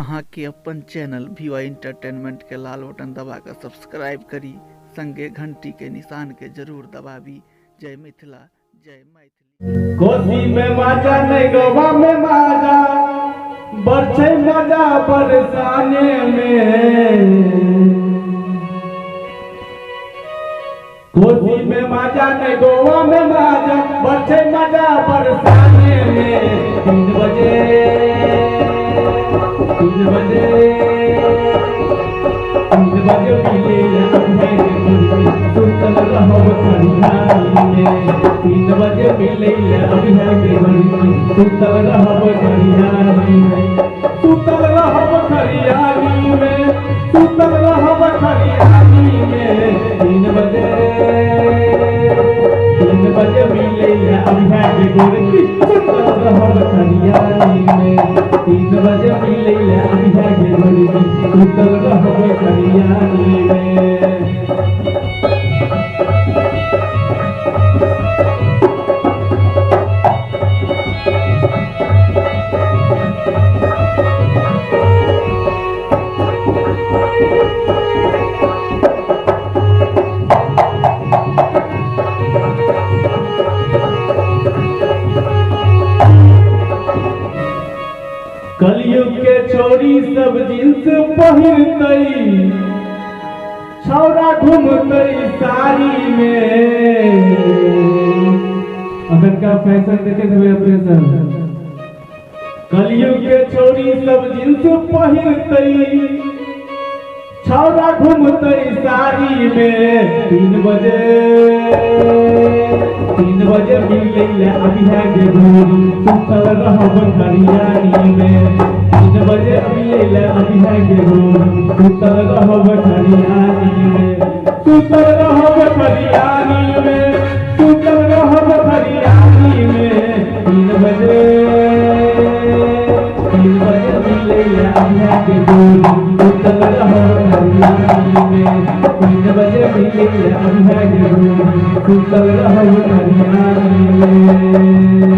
अहाँ के अपन चैनल VY एंटरटेनमेंट के लाल बटन दबा कर सब्सक्राइब करी, संगे घंटी के निशान के जरूर दबावी। जय मिथिला, जय मैथिली। कोसी में माजा नहीं गोवा में माजा, बरछे मजा बरसाने में। कोसी में माजा नहीं गोवा में माजा, बरछे मजा बरसाने में। 3 बजे मिले सुतल रहब खरियानी में। 3 बजे मिले अभी है सुतल रहब खरियानी में। सुतल रहब खरियानी में, सुतल रहब खरियानी में। 3 बजे मिले अभी है सुतल रहब खरियानी में। 3 बजे मिले अभी है सुतल रहब खरियानी में। कलयुग के छोरी सब जींस पहिरतई, छौरा घूमतई साड़ी में। अगर का फैशन देखे थे ऑपरेशन। कलयुग के छोरी सब जींस पहिरतई, छौरा घूमतई साड़ी में। 3 बजे मिले अभी है सुतल रहब खरियानी में। 3 बजे मिले अभी है सुतल रहब खरियानी में। सुतल रहब खरियानी में, सुतल रहब खरियानी में। 3 बजे मिले अभी है सुतल रहब खरियानी में। 3 बजे मिले अभी है सुतल रहब खरियानी में।